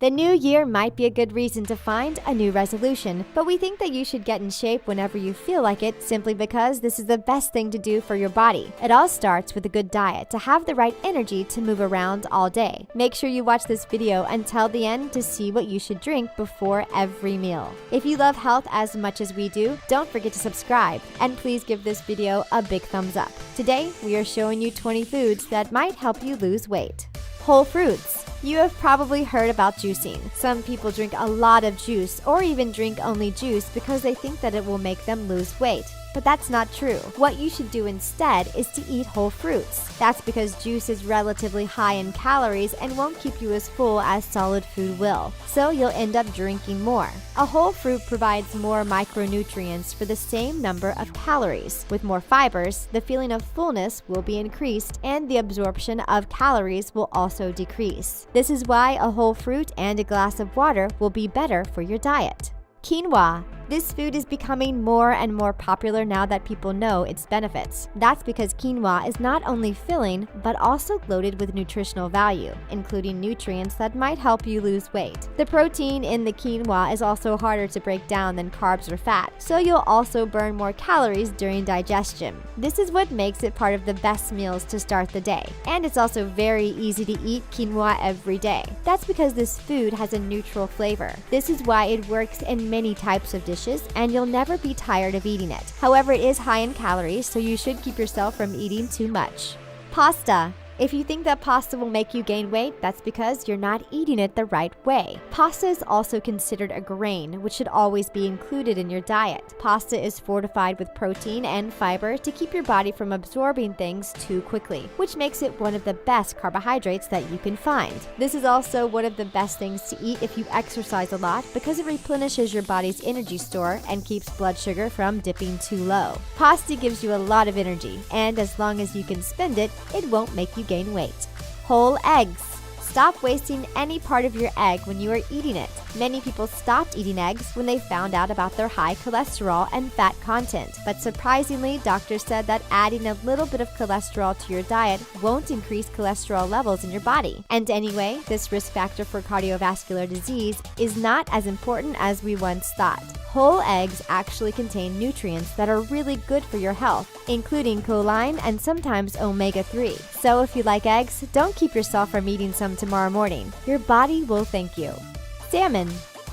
The new year might be a good reason to find a new resolution, but we think that you should get in shape whenever you feel like it simply because this is the best thing to do for your body. It all starts with a good diet to have the right energy to move around all day. Make sure you watch this video until the end to see what you should drink before every meal. If you love health as much as we do, don't forget to subscribe, and please give this video a big thumbs up. Today, we are showing you 20 foods that might help you lose weight. Whole fruits. You have probably heard about juicing. Some people drink a lot of juice or even drink only juice because they think that it will make them lose weight. But that's not true. What you should do instead is to eat whole fruits. That's because juice is relatively high in calories and won't keep you as full as solid food will. So you'll end up drinking more. A whole fruit provides more micronutrients for the same number of calories. With more fibers, the feeling of fullness will be increased and the absorption of calories will also decrease. This is why a whole fruit and a glass of water will be better for your diet. Quinoa. This food is becoming more and more popular now that people know its benefits. That's because quinoa is not only filling, but also loaded with nutritional value, including nutrients that might help you lose weight. The protein in the quinoa is also harder to break down than carbs or fat, so you'll also burn more calories during digestion. This is what makes it part of the best meals to start the day. And it's also very easy to eat quinoa every day. That's because this food has a neutral flavor. This is why it works in many types of dishes, and you'll never be tired of eating it. However, it is high in calories, so you should keep yourself from eating too much. Pasta. If you think that pasta will make you gain weight, that's because you're not eating it the right way. Pasta is also considered a grain, which should always be included in your diet. Pasta is fortified with protein and fiber to keep your body from absorbing things too quickly, which makes it one of the best carbohydrates that you can find. This is also one of the best things to eat if you exercise a lot because it replenishes your body's energy store and keeps blood sugar from dipping too low. Pasta gives you a lot of energy, and as long as you can spend it, it won't make you gain weight. Whole eggs. Stop wasting any part of your egg when you are eating it. Many people stopped eating eggs when they found out about their high cholesterol and fat content. But surprisingly, doctors said that adding a little bit of cholesterol to your diet won't increase cholesterol levels in your body. And anyway, this risk factor for cardiovascular disease is not as important as we once thought. Whole eggs actually contain nutrients that are really good for your health, including choline and sometimes omega-3. So if you like eggs, don't keep yourself from eating some tomorrow morning. Your body will thank you. Salmon.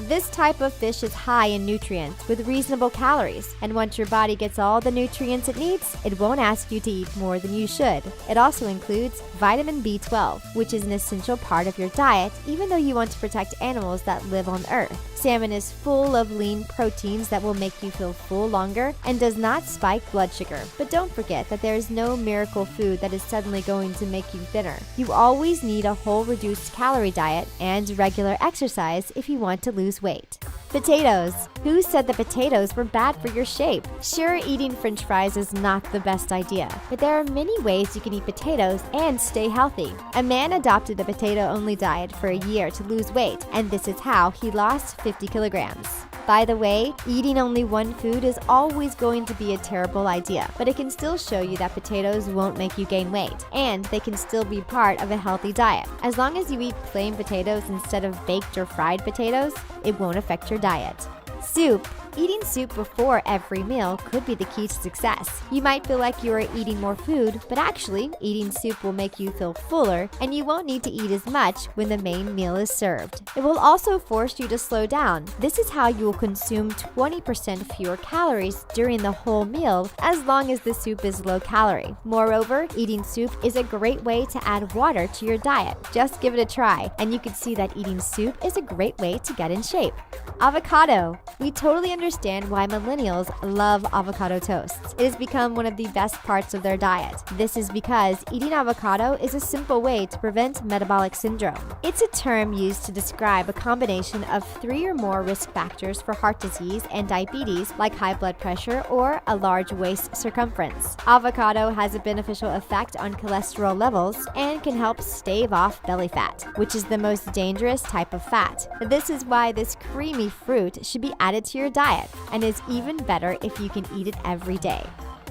This type of fish is high in nutrients with reasonable calories, and once your body gets all the nutrients it needs, it won't ask you to eat more than you should. It also includes vitamin B12, which is an essential part of your diet even though you want to protect animals that live on Earth. Salmon is full of lean proteins that will make you feel full longer and does not spike blood sugar. But don't forget that there is no miracle food that is suddenly going to make you thinner. You always need a whole reduced calorie diet and regular exercise if you want to lose weight. Potatoes. Who said that potatoes were bad for your shape? Sure, eating French fries is not the best idea, but there are many ways you can eat potatoes and stay healthy. A man adopted a potato-only diet for a year to lose weight, and this is how he lost 50 kilograms. By the way, eating only one food is always going to be a terrible idea, but it can still show you that potatoes won't make you gain weight, and they can still be part of a healthy diet. As long as you eat plain potatoes instead of baked or fried potatoes, it won't affect your diet. Soup. Eating soup before every meal could be the key to success. You might feel like you are eating more food, but actually, eating soup will make you feel fuller, and you won't need to eat as much when the main meal is served. It will also force you to slow down. This is how you will consume 20% fewer calories during the whole meal, as long as the soup is low calorie. Moreover, eating soup is a great way to add water to your diet. Just give it a try, and you can see that eating soup is a great way to get in shape. Avocado. We totally understand why millennials love avocado toasts. It has become one of the best parts of their diet. This is because eating avocado is a simple way to prevent metabolic syndrome. It's a term used to describe a combination of 3 or more risk factors for heart disease and diabetes, like high blood pressure or a large waist circumference. Avocado has a beneficial effect on cholesterol levels and can help stave off belly fat, which is the most dangerous type of fat. This is why this creamy fruit should be added to your diet, and is even better if you can eat it every day.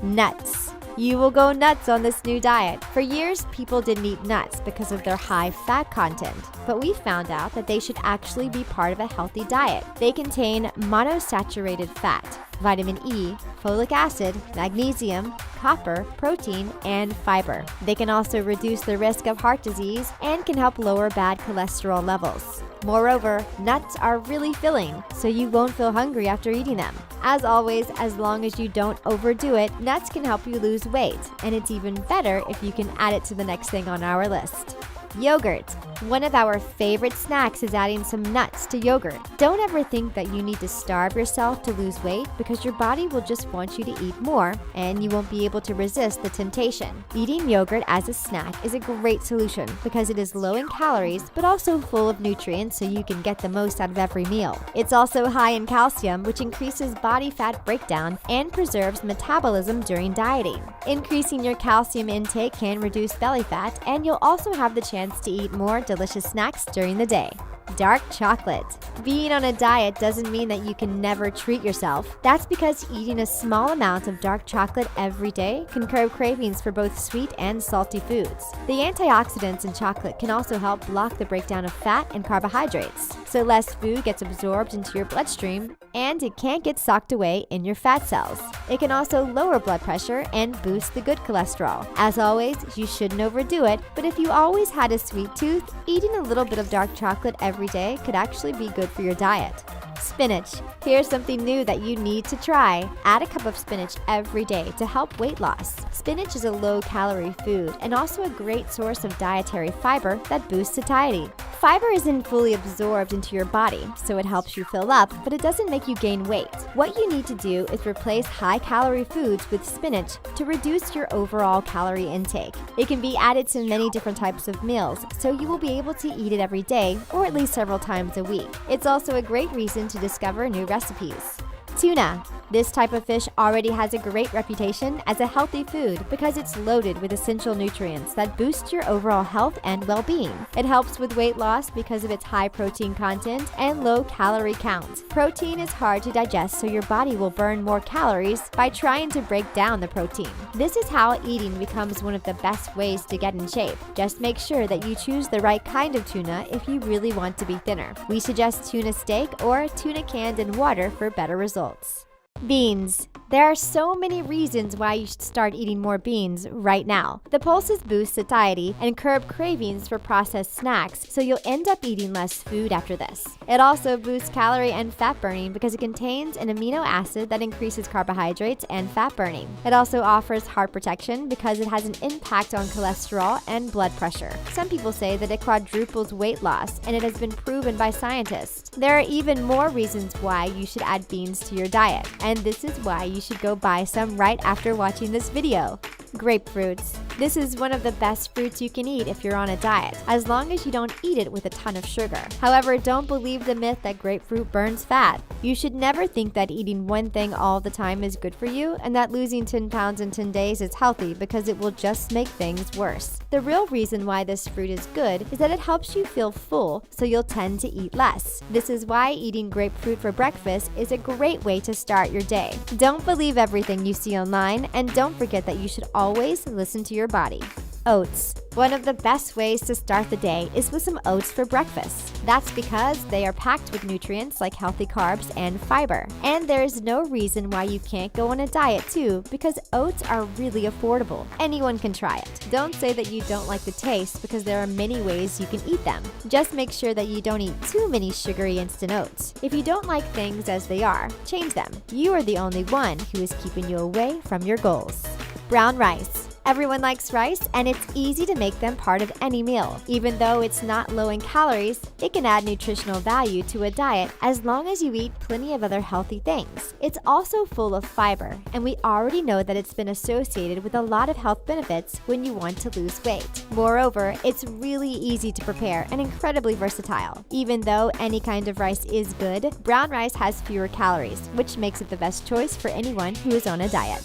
Nuts. You will go nuts on this new diet. For years, people didn't eat nuts because of their high fat content, but we found out that they should actually be part of a healthy diet. They contain monosaturated fat, vitamin E, folic acid, magnesium, copper, protein, and fiber. They can also reduce the risk of heart disease and can help lower bad cholesterol levels. Moreover, nuts are really filling, so you won't feel hungry after eating them. As always, as long as you don't overdo it, nuts can help you lose weight, and it's even better if you can add it to the next thing on our list. Yogurt. One of our favorite snacks is adding some nuts to yogurt. Don't ever think that you need to starve yourself to lose weight, because your body will just want you to eat more and you won't be able to resist the temptation. Eating yogurt as a snack is a great solution because it is low in calories but also full of nutrients, so you can get the most out of every meal. It's also high in calcium, which increases body fat breakdown and preserves metabolism during dieting. Increasing your calcium intake can reduce belly fat, and you'll also have the chance to eat more delicious snacks during the day. Dark chocolate. Being on a diet doesn't mean that you can never treat yourself. That's because eating a small amount of dark chocolate every day can curb cravings for both sweet and salty foods. The antioxidants in chocolate can also help block the breakdown of fat and carbohydrates, so less food gets absorbed into your bloodstream and it can't get socked away in your fat cells. It can also lower blood pressure and boost the good cholesterol. As always, you shouldn't overdo it, but if you always had a sweet tooth, eating a little bit of dark chocolate every day could actually be good for your diet. Spinach. Here's something new that you need to try. Add a cup of spinach every day to help weight loss. Spinach is a low-calorie food and also a great source of dietary fiber that boosts satiety. Fiber isn't fully absorbed into your body, so it helps you fill up, but it doesn't make you gain weight. What you need to do is replace high-calorie foods with spinach to reduce your overall calorie intake. It can be added to many different types of meals, so you will be able to eat it every day or at least several times a week. It's also a great reason to discover new recipes. Tuna. This type of fish already has a great reputation as a healthy food because it's loaded with essential nutrients that boost your overall health and well-being. It helps with weight loss because of its high protein content and low calorie count. Protein is hard to digest, so your body will burn more calories by trying to break down the protein. This is how eating becomes one of the best ways to get in shape. Just make sure that you choose the right kind of tuna if you really want to be thinner. We suggest tuna steak or tuna canned in water for better results. Beans. There are so many reasons why you should start eating more beans right now. The pulses boost satiety and curb cravings for processed snacks, so you'll end up eating less food after this. It also boosts calorie and fat burning because it contains an amino acid that increases carbohydrates and fat burning. It also offers heart protection because it has an impact on cholesterol and blood pressure. Some people say that it quadruples weight loss, and it has been proven by scientists. There are even more reasons why you should add beans to your diet, and this is why you should go buy some right after watching this video. Grapefruits. This is one of the best fruits you can eat if you're on a diet, as long as you don't eat it with a ton of sugar. However, don't believe the myth that grapefruit burns fat. You should never think that eating one thing all the time is good for you and that losing 10 pounds in 10 days is healthy, because it will just make things worse. The real reason why this fruit is good is that it helps you feel full, so you'll tend to eat less. This is why eating grapefruit for breakfast is a great way to start your day. Don't believe everything you see online, and don't forget that you should always listen to your body. Oats. One of the best ways to start the day is with some oats for breakfast. That's because they are packed with nutrients like healthy carbs and fiber. And there is no reason why you can't go on a diet too, because oats are really affordable. Anyone can try it. Don't say that you don't like the taste, because there are many ways you can eat them. Just make sure that you don't eat too many sugary instant oats. If you don't like things as they are, change them. You are the only one who is keeping you away from your goals. Brown rice. Everyone likes rice, and it's easy to make them part of any meal. Even though it's not low in calories, it can add nutritional value to a diet as long as you eat plenty of other healthy things. It's also full of fiber, and we already know that it's been associated with a lot of health benefits when you want to lose weight. Moreover, it's really easy to prepare and incredibly versatile. Even though any kind of rice is good, brown rice has fewer calories, which makes it the best choice for anyone who is on a diet.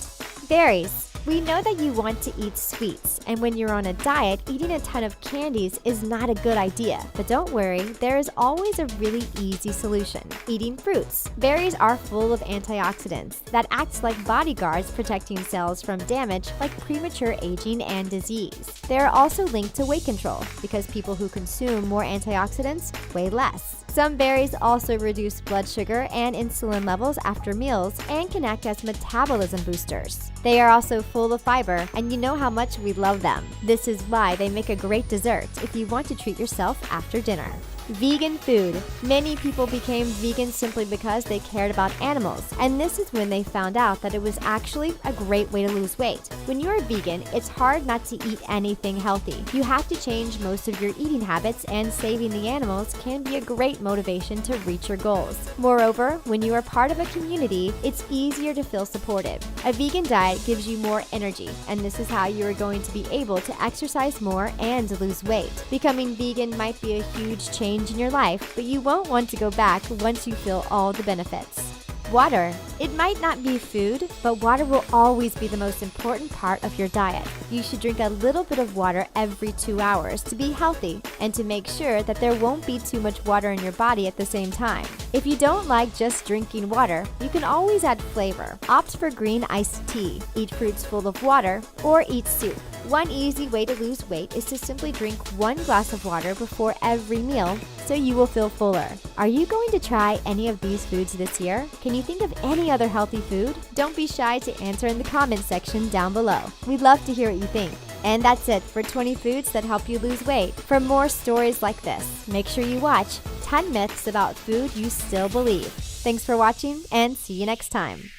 Berries. We know that you want to eat sweets, and when you're on a diet, eating a ton of candies is not a good idea. But don't worry, there is always a really easy solution: eating fruits. Berries are full of antioxidants that act like bodyguards, protecting cells from damage like premature aging and disease. They are also linked to weight control because people who consume more antioxidants weigh less. Some berries also reduce blood sugar and insulin levels after meals and can act as metabolism boosters. They are also full of fiber, and you know how much we love them. This is why they make a great dessert if you want to treat yourself after dinner. Vegan food. Many people became vegan simply because they cared about animals, and this is when they found out that it was actually a great way to lose weight. When you're vegan, it's hard not to eat anything healthy. You have to change most of your eating habits, and saving the animals can be a great motivation to reach your goals. Moreover, when you are part of a community, it's easier to feel supported. A vegan diet gives you more energy, and this is how you are going to be able to exercise more and lose weight. Becoming vegan might be a huge change in your life, but you won't want to go back once you feel all the benefits. Water. It might not be food, but water will always be the most important part of your diet. You should drink a little bit of water every 2 hours to be healthy and to make sure that there won't be too much water in your body at the same time. If you don't like just drinking water, you can always add flavor. Opt for green iced tea, eat fruits full of water, or eat soup. One easy way to lose weight is to simply drink 1 glass of water before every meal so you will feel fuller. Are you going to try any of these foods this year? Can you think of any other healthy food? Don't be shy to answer in the comments section down below. We'd love to hear what you think. And that's it for 20 foods that help you lose weight. For more stories like this, make sure you watch 10 Myths About Food You Still Believe. Thanks for watching, and see you next time.